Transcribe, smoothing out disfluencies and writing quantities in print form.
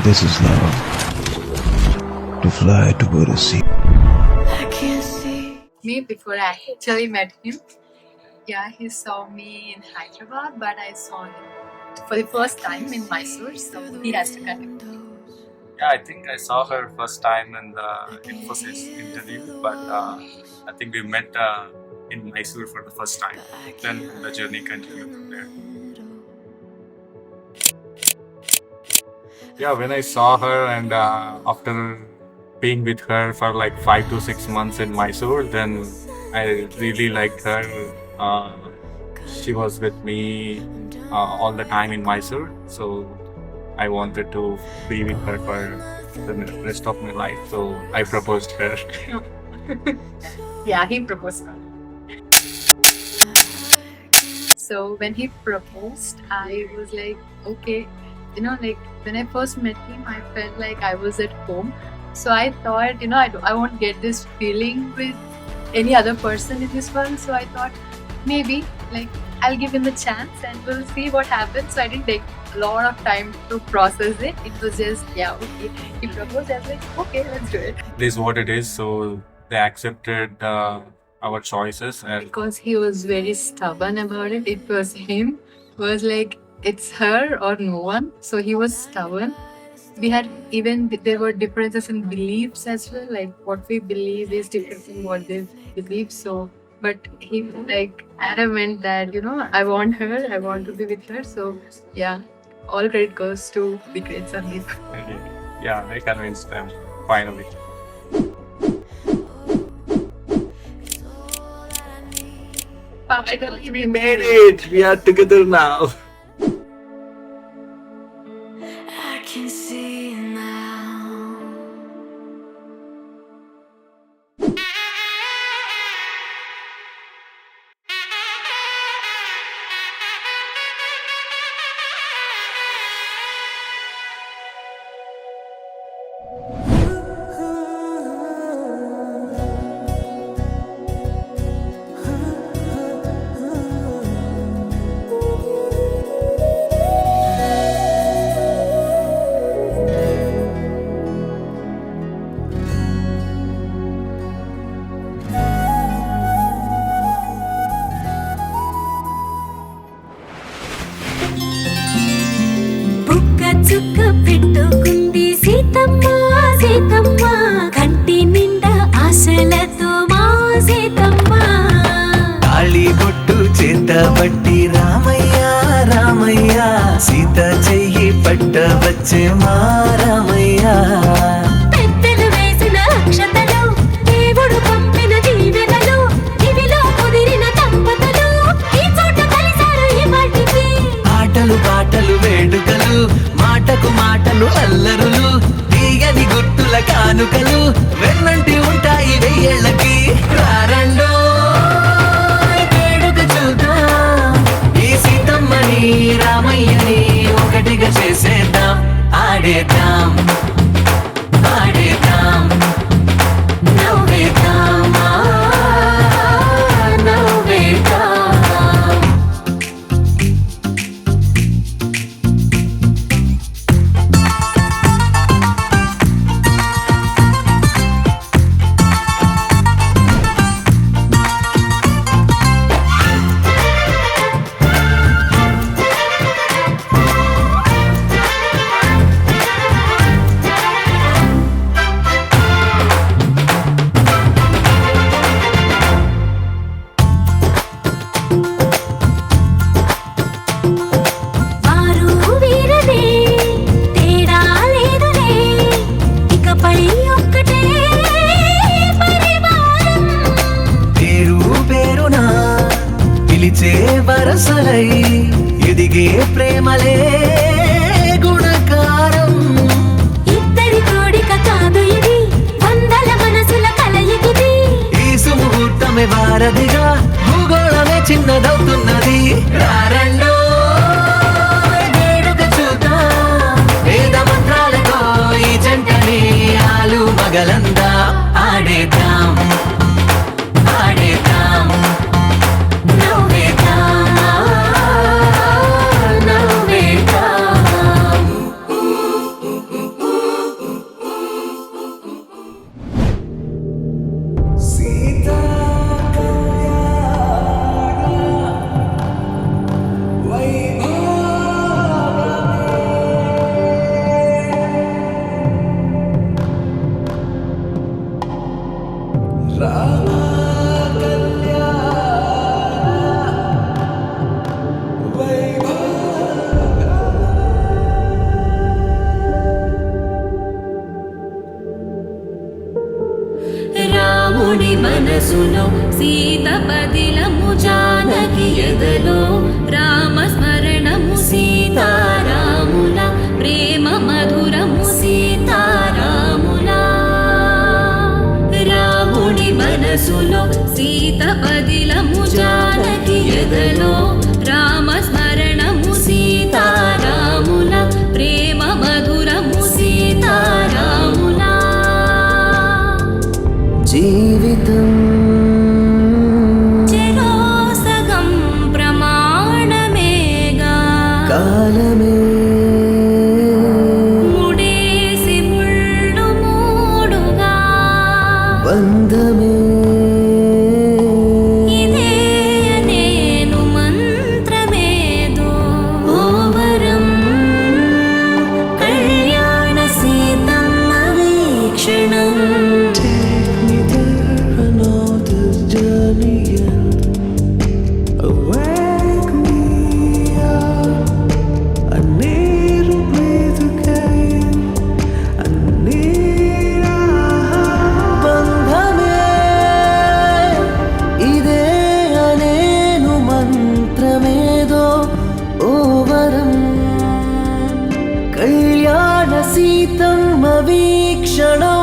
This is love. To fly toward a sea. I can't see. Me before I actually met him. Yeah, he saw me in Hyderabad, but I saw him for the first time in Mysore, so he has to connect. Yeah, I think I saw her first time in the Infosys interview, but I think we met in Mysore for the first time. Then the journey continued from there. Yeah, when I saw her and after being with her for like 5 to 6 months in Mysore, then I really liked her. She was with me all the time in Mysore, so I wanted to be with her for the rest of my life. So I proposed her. Yeah, he proposed. So when he proposed, I was like, okay, like when I first met him, I felt like I was at home. So I thought, I won't get this feeling with any other person in this world. So I thought maybe like I'll give him a chance and we'll see what happens. So I didn't take a lot of time to process it. It was just, yeah, okay. He proposed, I was like, okay, let's do it. This is what it is. So they accepted our choices, and Because he was very stubborn about it. It was him who was like, it's her or no one. So he was stubborn. There were differences in beliefs as well. Like what we believe is different from what they believe. So, but he was like adamant that, I want her, I want to be with her. So yeah, all credit goes to the great Sandeep. yeah, I convinced them finally. Finally, We made it. We are together now. I can see now. బుక్క చుక్క పెట్టుకుంది సీతమ్మ సీతమ్మ కంటి నిండా ఆశలతో మా సీతమ్మ తాళి బొట్టు చేతబట్టి రామయ్య రామయ్య సీత చెయ్యి పట్టవచ్చే మా రామయ్య పెద్దలు వేసిన అక్షతలు దేవుడు పంపిన దీవెనలు ఇవిలో కుదిరిన దంపతులు ఈ చోట కలిశారు ఈ వాటికి ఆటలు పాటలు వేడుకలు మాటకు మాటలు అల్లరులు తీయని గుర్తుల కానుకలు వెన్నంటి ఉంటాయి వెయ్యేళ్ళకి రారండో వేడుక చూద్దాం ఈ సీతమ్మని రామయ్యని ఒకటిగా చేసేద్దాం ఆడేద్దాం ఆడేద్దాం నవ్వేద్దాం నవ్వేద్దాం వారు వీరనే తేడా లేదులే ఇకపై ఒక్కటే పరివారం పేరు పేరునా పిలిచే వరసలై ఎదిగే ప్రేమలే గుణకారం ఇద్దరి కోడిక కాదు ఇది వందల మనసుల కలయికిది ఈ సుముహూర్తమే వారధిగా భూగోళమే చిన్నదవుతున్నది రారండో వేడుక చూద్దాం వేద మంత్రాలతో ఈ జంటని ఆలు మగలందా ఆడేద్దాం ఆడేద్దాం నవ్వేద్దాం పదిలము జానకి ఎదలో రామస్మరణము సీతారాముల ప్రేమ మధురము సీతారాముల రాముడి మనసులో సీత పదిలము జానకి ఎదలో రామస్మరణము సీతారాముల ప్రేమ మధురము సీతారాముల జీవితం చెరో సగం ప్రమాణమేగా కాలమే ముడేసి ముళ్ళు మూడుగా బంధమే ఇదే నేను మంత్రమేదో ఓవరం కళ్యాణ సీతమ్మ వీక్షణం బంధమే ఇదే అనేను మంత్రమేదో ఓవరం కళ్యాణ సీతమ్మ వీక్షణం